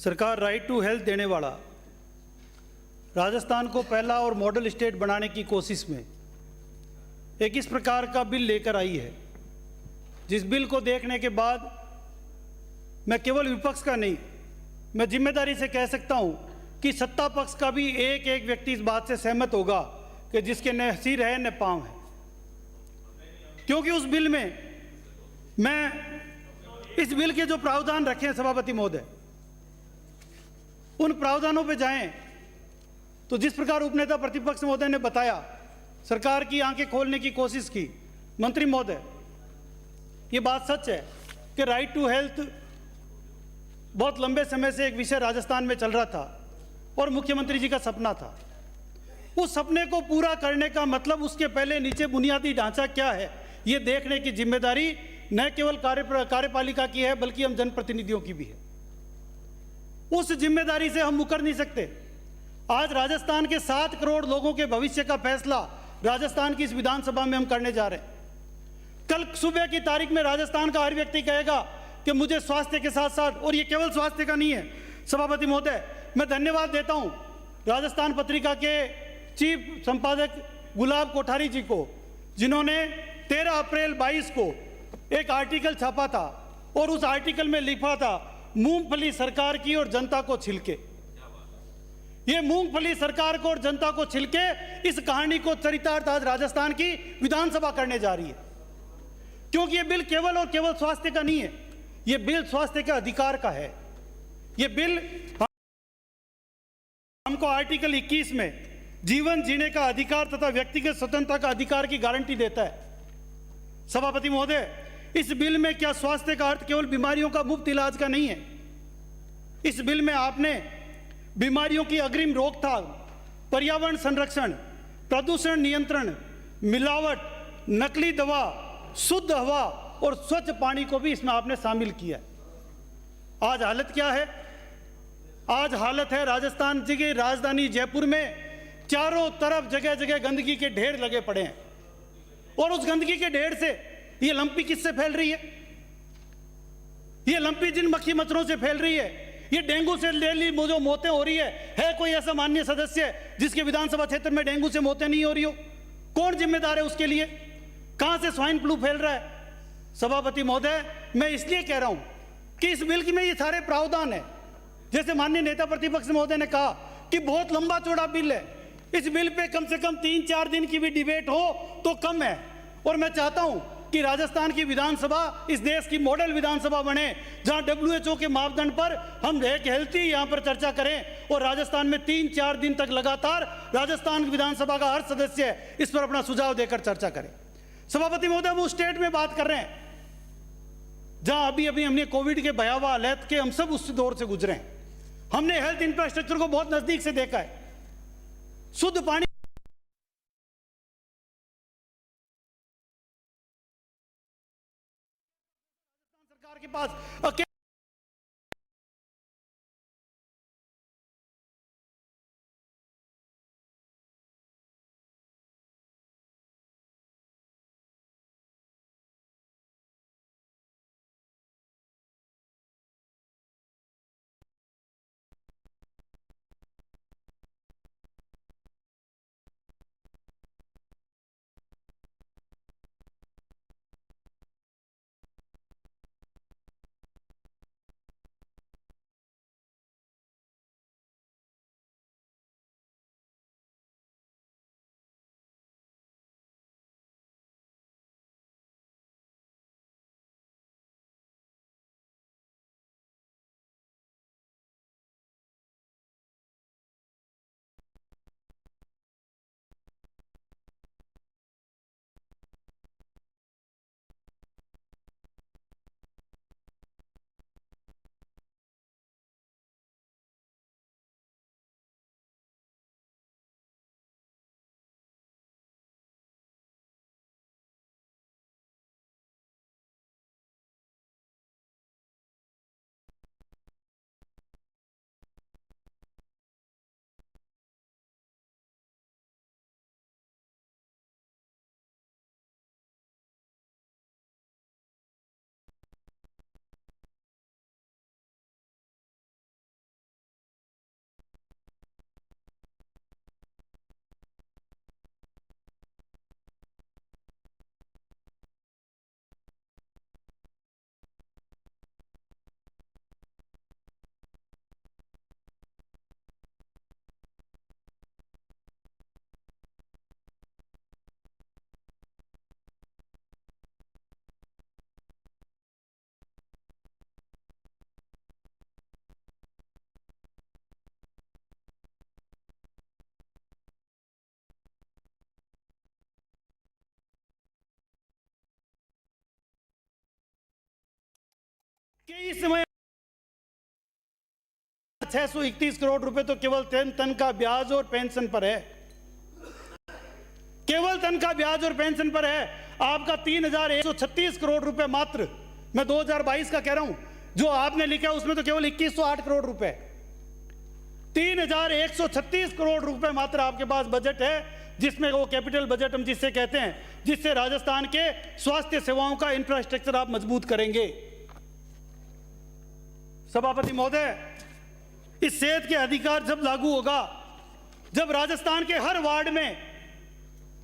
सरकार right to health देने वाला राजस्थान को पहला और मॉडल स्टेट बनाने की कोशिश में एक इस प्रकार का बिल लेकर आई है, जिस बिल को देखने के बाद मैं केवल विपक्ष का नहीं, मैं जिम्मेदारी से कह सकता हूं कि सत्ता पक्ष का भी एक एक व्यक्ति इस बात से सहमत होगा कि जिसके न सिर है न पांव है। क्योंकि उस बिल में मैं इस बिल के जो प्रावधान रखे हैं सभापति महोदय, उन प्रावधानों पे जाएं तो जिस प्रकार उपनेता प्रतिपक्ष महोदय ने बताया, सरकार की आंखें खोलने की कोशिश की। मंत्री महोदय, ये बात सच है कि राइट टू हेल्थ बहुत लंबे समय से एक विषय राजस्थान में चल रहा था और मुख्यमंत्री जी का सपना था। उस सपने को पूरा करने का मतलब उसके पहले नीचे बुनियादी ढांचा क्या है, ये देखने की जिम्मेदारी न केवल कार्यपालिका की है बल्कि हम जनप्रतिनिधियों की भी है। उस जिम्मेदारी से हम मुकर नहीं सकते। आज राजस्थान के 7 करोड़ लोगों के भविष्य का फैसला राजस्थान की इस विधानसभा में हम करने जा रहे हैं। कल सुबह की तारीख में राजस्थान का हर व्यक्ति कहेगा कि मुझे स्वास्थ्य के साथ साथ, और ये केवल स्वास्थ्य का नहीं है सभापति महोदय, मैं धन्यवाद देता हूं राजस्थान पत्रिका के चीफ संपादक गुलाब कोठारी जी को, जिन्होंने 13 अप्रैल 22 को एक आर्टिकल छापा था और उस आर्टिकल में लिखा था मूंगफली सरकार की और जनता को छिलके। ये मूंगफली सरकार को और जनता को छिलके इस कहानी को चरितार्थ आज राजस्थान की विधानसभा करने जा रही है। क्योंकि ये बिल केवल और केवल स्वास्थ्य का नहीं है, ये बिल स्वास्थ्य के अधिकार का है। ये बिल हमको आर्टिकल 21 में जीवन जीने का अधिकार तथा व्यक्तिगत स्वतंत्रता का अधिकार की गारंटी देता है। सभापति महोदय, इस बिल में क्या स्वास्थ्य का अर्थ केवल बीमारियों का मुफ्त इलाज का नहीं है। इस बिल में आपने बीमारियों की अग्रिम रोकथाम, पर्यावरण संरक्षण, प्रदूषण नियंत्रण, मिलावट, नकली दवा, शुद्ध हवा और स्वच्छ पानी को भी इसमें आपने शामिल किया है। आज हालत क्या है? आज हालत है राजस्थान की राजधानी जयपुर में चारों तरफ जगह जगह गंदगी के ढेर लगे पड़े हैं और उस गंदगी के ढेर से ये लंपी किससे फैल रही है? ये लंपी जिन मक्खी मच्छरों से फैल रही है, ये डेंगू से डेली जो मौतें हो रही है कोई ऐसा माननीय सदस्य जिसके विधानसभा क्षेत्र में डेंगू से मौतें नहीं हो रही हो? कौन जिम्मेदार है उसके लिए? कहां से स्वाइन फ्लू फैल रहा है? सभापति महोदय, मैं इसलिए कह रहा हूं कि इस बिल में ये सारे प्रावधान है। जैसे माननीय नेता प्रतिपक्ष महोदय ने कहा कि बहुत लंबा चौड़ा बिल है, इस बिल पे कम से कम 3-4 दिन की भी डिबेट हो तो कम है। और मैं चाहता हूं कि राजस्थान की विधानसभा इस देश की मॉडल विधानसभा बने, जहां WHO के मापदंड पर हम एक हेल्थी यहां पर चर्चा करें और राजस्थान में 3-4 दिन तक लगातार राजस्थान की विधानसभा का हर सदस्य इस पर अपना सुझाव देकर चर्चा करें। सभापति महोदय, वो स्टेट में बात कर रहे हैं जहां अभी अभी हमने कोविड के भयावह हालत के हम सब उस दौर से गुजरे हैं। हमने हेल्थ इंफ्रास्ट्रक्चर को बहुत नजदीक से देखा है। शुद्ध पानी सरकार के पास कि इस समय 631 करोड़ रुपए तो केवल तनख्वाह ब्याज और पेंशन पर है, केवल तनख्वाह ब्याज और पेंशन पर है। आपका 3136 करोड़ रुपए मात्र, मैं 2022 का कह रहा हूं, जो आपने लिखा उसमें तो केवल 2108 करोड़ रुपए, 3136 करोड़ रुपए मात्र आपके पास बजट है, जिसमें वो कैपिटल बजट हम जिससे कहते हैं, जिससे राजस्थान के स्वास्थ्य सेवाओं का इंफ्रास्ट्रक्चर आप मजबूत करेंगे। सभापति महोदय, इस सेहत के अधिकार जब लागू होगा, जब राजस्थान के हर वार्ड में,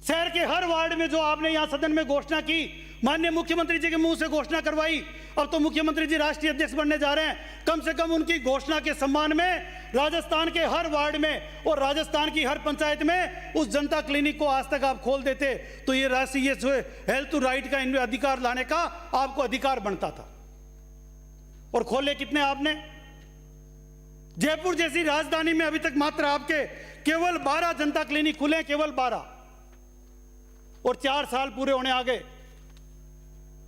शहर के हर वार्ड में, जो आपने यहां सदन में घोषणा की, माननीय मुख्यमंत्री जी के मुंह से घोषणा करवाई, अब तो मुख्यमंत्री जी राष्ट्रीय अध्यक्ष बनने जा रहे हैं, कम से कम उनकी घोषणा के सम्मान में राजस्थान के हर वार्ड में और राजस्थान की हर पंचायत में उस जनता क्लिनिक को आज तक आप खोल देते तो ये राष्ट्रीय हेल्थ टू राइट का अधिकार लाने का आपको अधिकार बनता था। और खोले कितने आपने? जयपुर जैसी राजधानी में अभी तक मात्र आपके केवल 12 जनता क्लिनिक खुले, केवल 12, और 4 साल पूरे होने आ गए।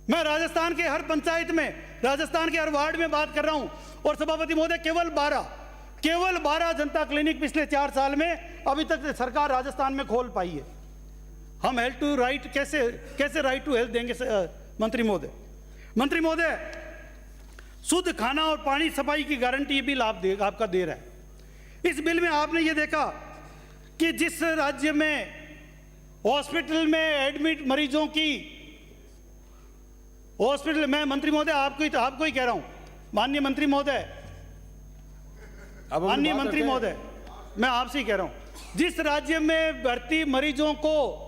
मैं राजस्थान के हर पंचायत में, राजस्थान के हर वार्ड में बात कर रहा हूं, और सभापति महोदय केवल 12 जनता क्लिनिक पिछले 4 साल में अभी तक सरकार राजस्थान में खोल पाई है। हम हेल्थ टू राइट कैसे राइट टू हेल्थ देंगे मंत्री महोदय? मंत्री महोदय, शुद्ध खाना और पानी सफाई की गारंटी भी लाभ आपका दे रहा है। इस बिल में आपने ये देखा कि जिस राज्य में हॉस्पिटल में एडमिट मरीजों की, हॉस्पिटल में, मंत्री महोदय आपको ही कह रहा हूं, माननीय मंत्री महोदय, माननीय मंत्री महोदय, मैं आपसे ही कह रहा हूं, जिस राज्य में भर्ती मरीजों को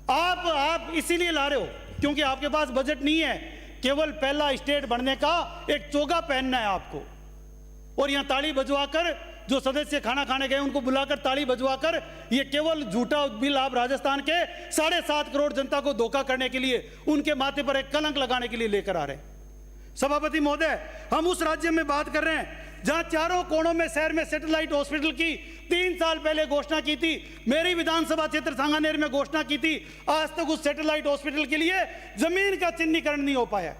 आप इसीलिए ला रहे हो क्योंकि आपके पास बजट नहीं है, केवल पहला स्टेट बनने का एक चोगा पहनना है आपको, और यहां ताली बजवाकर जो सदस्य खाना खाने गए उनको बुलाकर ताली बजवाकर ये केवल झूठा बिल आप राजस्थान के 7.5 करोड़ जनता को धोखा करने के लिए, उनके माथे पर एक कलंक लगाने के लिए लेकर आ रहे हैं। सभापति महोदय, हम उस राज्य में बात कर रहे हैं जहां चारों कोणों में शहर में सैटेलाइट हॉस्पिटल की 3 साल पहले घोषणा की थी, मेरी विधानसभा क्षेत्र सांगानेर में घोषणा की थी, आज तक उस सैटेलाइट हॉस्पिटल के लिए जमीन का चिन्हीकरण नहीं हो पाया।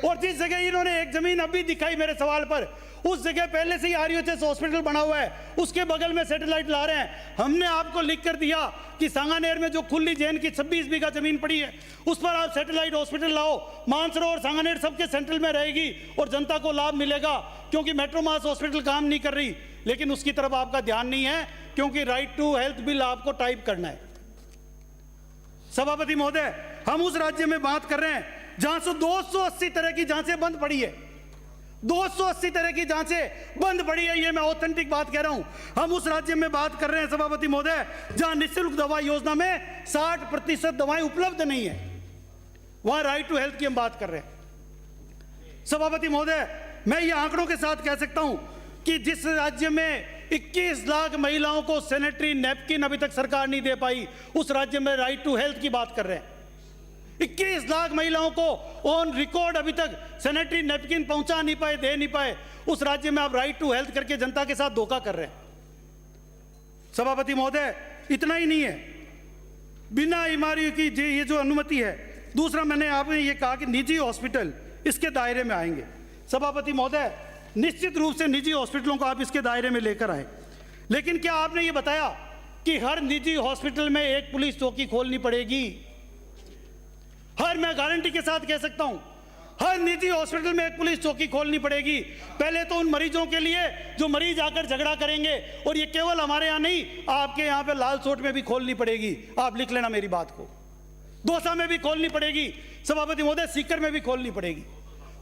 और जिस जगह इन्होंने एक जमीन अभी दिखाई मेरे सवाल पर, उस जगह पहले से ही आरयूएचएस हॉस्पिटल बना हुआ है, उसके बगल में सैटेलाइट ला रहे हैं। हमने आपको लिख कर दिया कि सांगानेर में जो खुली जैन की 26 बीघा जमीन पड़ी है, उस पर आप सैटेलाइट हॉस्पिटल लाओ, मानसरोवर सांगानेर सबके सेंट्रल में रहेगी और जनता को लाभ मिलेगा, क्योंकि मेट्रोमास हॉस्पिटल काम नहीं कर रही। लेकिन उसकी तरफ आपका ध्यान नहीं है, क्योंकि राइट टू हेल्थ बिल आपको टाइप करना है। सभापति महोदय, हम उस राज्य में बात कर रहे हैं जहां से 280 तरह की जांचें बंद पड़ी है, 280 तरह की जांचें बंद पड़ी है, ये मैं ऑथेंटिक बात कह रहा हूं। हम उस राज्य में बात कर रहे हैं सभापति महोदय जहां निःशुल्क दवा योजना में 60% दवाएं उपलब्ध नहीं है, वहां राइट टू हेल्थ की हम बात कर रहे हैं। सभापति महोदय, मैं ये आंकड़ों के साथ कह सकता हूं कि जिस राज्य में 21 लाख महिलाओं को सैनिटरी नैपकिन अभी तक सरकार नहीं दे पाई, उस राज्य में राइट टू हेल्थ की बात कर रहे हैं। 21 लाख महिलाओं को ऑन रिकॉर्ड अभी तक सैनिटरी नैपकिन पहुंचा नहीं पाए, दे नहीं पाए, उस राज्य में आप राइट टू हेल्थ करके जनता के साथ धोखा कर रहे हैं। सभापति महोदय, इतना ही नहीं है, बिना बीमारी की ये जो अनुमति है, दूसरा मैंने आपने ये कहा कि निजी हॉस्पिटल इसके दायरे में आएंगे। सभापति महोदय, निश्चित रूप से निजी हॉस्पिटलों को आप इसके दायरे में लेकर आए, लेकिन क्या आपने ये बताया कि हर निजी हॉस्पिटल में एक पुलिस चौकी खोलनी पड़ेगी? मैं गारंटी के साथ कह सकता हूं, हर निजी हॉस्पिटल में एक पुलिस चौकी खोलनी पड़ेगी। पहले तो उन मरीजों के लिए जो मरीज आकर झगड़ा करेंगे, और ये केवल हमारे यहां नहीं, आपके यहां पे लालसोट में भी खोलनी पड़ेगी। आप लिख लेना मेरी बात को, दौसा में भी खोलनी पड़ेगी, सभापति महोदय सीकर में भी खोलनी पड़ेगी।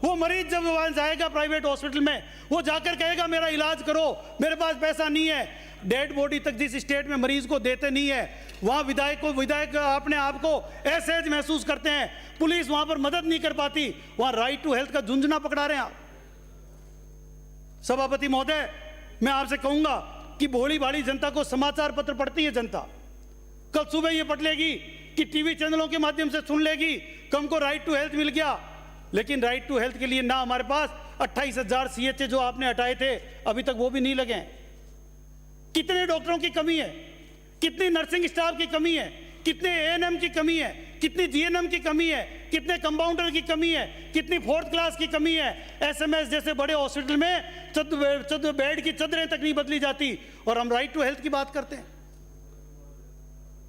वो मरीज जब वहां जाएगा प्राइवेट हॉस्पिटल में, वो जाकर कहेगा मेरा इलाज करो, मेरे पास पैसा नहीं है। डेड बॉडी तक जिस स्टेट में मरीज को देते नहीं है, वहां विधायक अपने आप को असहज महसूस करते हैं, पुलिस वहां पर मदद नहीं कर पाती, वहां राइट टू हेल्थ का झुंझुना पकड़ा रहे हैं आप। सभापति महोदय, मैं आपसे कहूंगा कि भोली भाली जनता को समाचार पत्र पढ़ती है जनता, कल सुबह ये पढ़ लेगी कि टीवी चैनलों के माध्यम से सुन लेगी कि हमको राइट टू हेल्थ मिल गया, लेकिन राइट टू हेल्थ के लिए ना हमारे पास 28,000 CHA जो आपने हटाए थे अभी तक वो भी नहीं लगे हैं। कितने डॉक्टरों की कमी है, कितनी नर्सिंग स्टाफ की कमी है, कितने ANM की कमी है, कितनी GNM की कमी है, कितने कंपाउंडर की कमी है, कितनी 4th क्लास की कमी है। SMS जैसे बड़े हॉस्पिटल में 14 बेड की चदरें तक नहीं बदली जाती और हम राइट टू हेल्थ की बात करते हैं।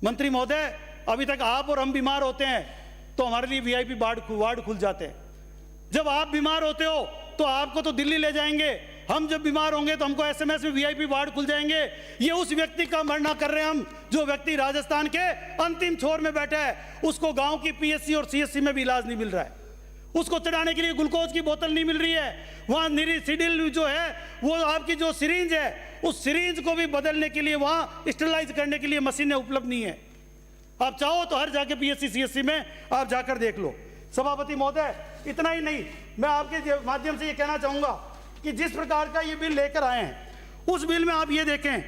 मंत्री महोदय, अभी तक आप और हम बीमार होते हैं तो हमारे लिए VIP वार्ड खुल जाते हैं। जब आप बीमार होते हो तो आपको तो दिल्ली ले जाएंगे, हम जब बीमार होंगे तो हमको SMS में VIP वार्ड खुल जाएंगे। ये उस व्यक्ति का मरना कर रहे हैं हम, जो व्यक्ति राजस्थान के अंतिम छोर में बैठा है, उसको गांव की PSC और CSC में भी इलाज नहीं मिल रहा है, उसको चढ़ाने के लिए ग्लूकोज की बोतल नहीं मिल रही है, वहां निरीसिडिल जो है वो आपकी जो सिरिंज है उस सिरिंज को भी बदलने के लिए वहां स्टेरलाइज करने के लिए मशीनें उपलब्ध नहीं है। आप चाहो तो हर जाके PSC CSC में आप जाकर देख लो। सभापति महोदय, इतना ही नहीं, मैं आपके माध्यम से ये कहना चाहूंगा कि जिस प्रकार का ये बिल लेकर आए हैं उस बिल में आप ये देखें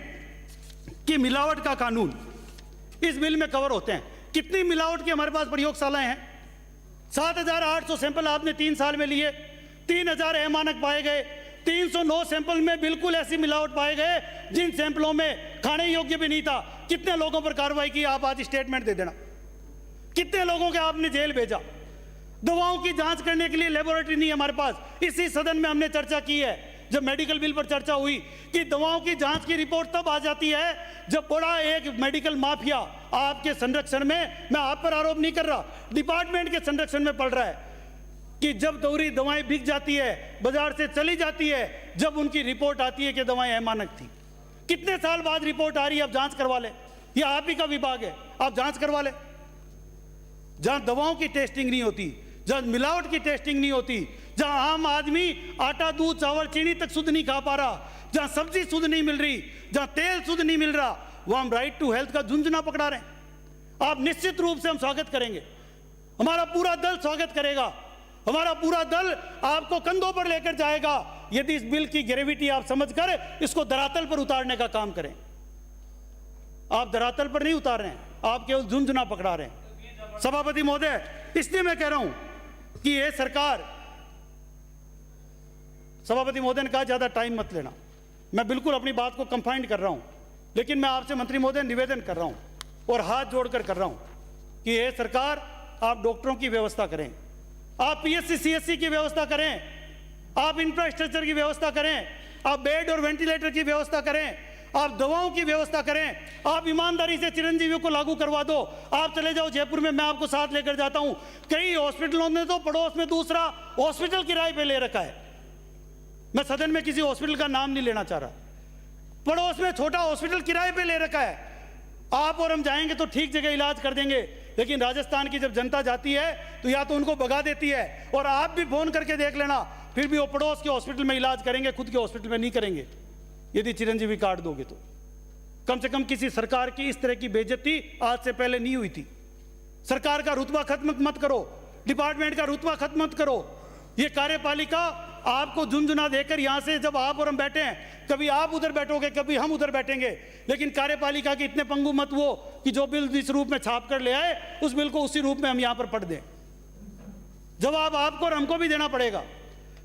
कि मिलावट का कानून इस बिल में कवर होते हैं। कितनी मिलावट की हमारे पास प्रयोगशालाएं हैं। 7,800 सैंपल आपने 3 साल में लिए, 3,000 अमानक पाए गए, 309 सैंपल में बिल्कुल ऐसी मिलावट पाए गए जिन सैंपलों में खाने योग्य भी नहीं था। कितने लोगों पर कार्रवाई की, आप आज स्टेटमेंट दे देना। कितने लोगों के आपने जेल भेजा। दवाओं की जांच करने के लिए लेबोरेटरी नहीं है हमारे पास। इसी सदन में हमने चर्चा की है जब मेडिकल बिल पर चर्चा हुई कि दवाओं की जांच की रिपोर्ट तब आ जाती है जब बड़ा एक मेडिकल माफिया आपके संरक्षण में, मैं आप पर आरोप नहीं कर रहा, डिपार्टमेंट के संरक्षण में पड़ रहा है, कि जब दोहरी दवाएं बिक जाती है, बाजार से चली जाती है, जब उनकी रिपोर्ट आती है कि दवाएं अमानक थी। कितने साल बाद रिपोर्ट आ रही है, आप जांच करवा ले, ये आप ही का विभाग है, आप जांच करवा ले। जहां दवाओं की टेस्टिंग नहीं होती, जहां मिलावट की टेस्टिंग नहीं होती, जहां आम आदमी आटा दूध चावल चीनी तक शुद्ध नहीं खा पा रहा, जहां सब्जी शुद्ध नहीं मिल रही, जहां तेल शुद्ध नहीं मिल रहा, वहां हम राइट टू हेल्थ का झुंझुना पकड़ा रहे हैं। आप निश्चित रूप से हम स्वागत करेंगे, हमारा पूरा दल स्वागत करेगा, हमारा पूरा दल आपको कंधों पर लेकर जाएगा यदि इस बिल की ग्रेविटी आप समझकर इसको धरातल पर उतारने का काम करें। आप धरातल पर नहीं उतार रहे हैं, आप केवल झुंझुना पकड़ा रहे हैं। सभापति महोदय, इसलिए मैं कह रहा हूं कि यह सरकार, सभापति महोदय ने कहा ज्यादा टाइम मत लेना, मैं बिल्कुल अपनी बात को कंफाइंड कर रहा हूं, लेकिन मैं आपसे मंत्री महोदय निवेदन कर रहा हूं और हाथ जोड़कर कर रहा हूं कि यह सरकार आप डॉक्टरों की व्यवस्था करें, आप PSC CSC की व्यवस्था करें, आप इंफ्रास्ट्रक्चर की व्यवस्था करें, आप बेड और वेंटिलेटर की व्यवस्था करें, आप दवाओं की व्यवस्था करें, आप ईमानदारी से चिरंजीवी को लागू करवा दो। आप चले जाओ जयपुर में, मैं आपको साथ लेकर जाता हूं, कई हॉस्पिटलों ने तो पड़ोस में दूसरा हॉस्पिटल किराए पे ले रखा है। मैं सदन में किसी हॉस्पिटल का नाम नहीं लेना चाह रहा, पड़ोस में छोटा हॉस्पिटल किराए पे ले रखा है। आप और हम जाएंगे तो ठीक जगह इलाज कर देंगे, लेकिन राजस्थान की जब जनता जाती है तो या तो उनको भगा देती है, और आप भी फोन करके देख लेना, फिर भी वो पड़ोस के हॉस्पिटल में इलाज करेंगे, खुद के हॉस्पिटल में नहीं करेंगे। यदि चिरंजीवी कार्ड दोगे तो कम से कम किसी सरकार की इस तरह की बेइज्जती आज से पहले नहीं हुई थी। सरकार का रुतबा खत्म मत करो, डिपार्टमेंट का रुतबा खत्म मत करो। ये कार्यपालिका आपको झुंझुना देकर यहां से जब आप और हम बैठे हैं, कभी आप उधर बैठोगे, कभी हम उधर बैठेंगे, लेकिन कार्यपालिका के इतने पंगु मत वो कि जो बिल जिस रूप में छाप कर ले आए उस बिल को उसी रूप में हम यहां पर पढ़ दें। जवाब आपको और हमको भी देना पड़ेगा।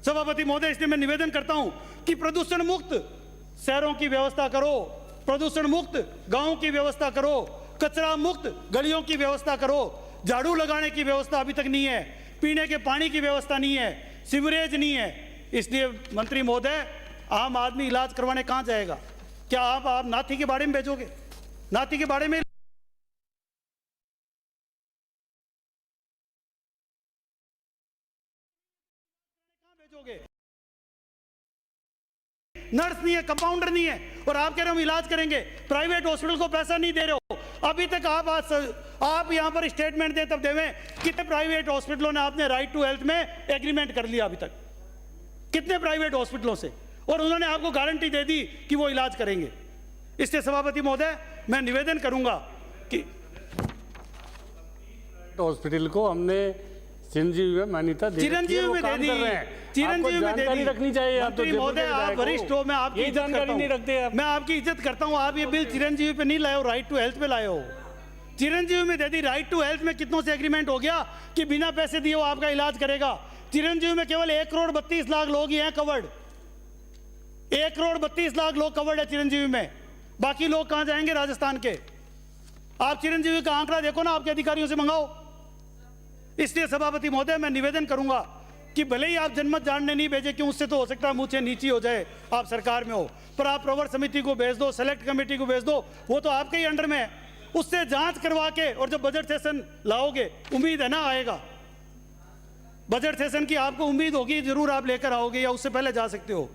सभापति महोदय, इसलिए मैं निवेदन करता हूं कि प्रदूषण मुक्त शहरों की व्यवस्था करो, प्रदूषण मुक्त गांवों की व्यवस्था करो, कचरा मुक्त गलियों की व्यवस्था करो। झाड़ू लगाने की व्यवस्था अभी तक नहीं है, पीने के पानी की व्यवस्था नहीं है, सीवरेज नहीं है। इसलिए मंत्री महोदय, आम आदमी इलाज करवाने कहां जाएगा? क्या आप नाथी के बारे में भेजोगे? नाथी के बारे में कहां भेजोगे? नर्स नहीं है, कंपाउंडर नहीं है, और आप कह रहे हो हम इलाज करेंगे। प्राइवेट हॉस्पिटल को पैसा नहीं दे रहे हो। अभी तक आप यहां पर स्टेटमेंट दें तब देवें, कितने प्राइवेट हॉस्पिटलों ने आपने राइट टू हेल्थ में एग्रीमेंट कर लिया अभी तक? कितने प्राइवेट हॉस्पिटलों से? और उन्होंने आपको गारंटी दे दी कि वो इलाज करेंगे। इसलिए सभापति महोदय, मैं निवेदन करूंगा कि हॉस्पिटल को हमने चिरंजीवी में मान्यता दे दी, चिरंजीवी में दे दी, चिरंजीवी में दे दी। रखनी चाहिए। मंत्री महोदय, आप वरिष्ठ हो, मैं आपकी इज्जत करता हूं, मैं आपकी इज्जत करता हूं। आप ये बिल चिरंजीवी पे नहीं लाए हो, राइट टू हेल्थ पे लाए हो। चिरंजीवी में दे दी, राइट टू हेल्थ में कितनों से एग्रीमेंट हो गया कि बिना पैसे दिए वो आपका इलाज करेगा। चिरंजीवी में केवल 1,32,00,000 लोग ही हैं कवर्ड। 1,32,00,000 लोग कवर्ड है चिरंजीवी में, बाकी लोग कहां जाएंगे? राजस्थान के। आप चिरंजीवी का आंकड़ा देखो ना, आपके अधिकारियों से मंगाओ। इसलिए सभापति महोदय, मैं निवेदन करूंगा कि भले ही आप जनमत जानने नहीं भेजे, क्यों, उससे तो हो सकता है मुंह से नीची हो जाए, आप सरकार में हो, पर आप प्रवर समिति को भेज दो, सेलेक्ट कमेटी को भेज दो, वो तो आपके ही अंडर में है। उससे जांच करवा के, और जब बजट सेशन लाओगे, उम्मीद है ना आएगा, बजट सेशन की आपको उम्मीद होगी, जरूर आप लेकर आओगे, या उससे पहले जा सकते हो।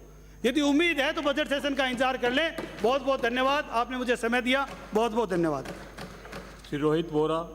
यदि उम्मीद है तो बजट सेशन का इंतजार कर लें। बहुत बहुत धन्यवाद, आपने मुझे समय दिया, बहुत बहुत धन्यवाद। श्री रोहित बोरा।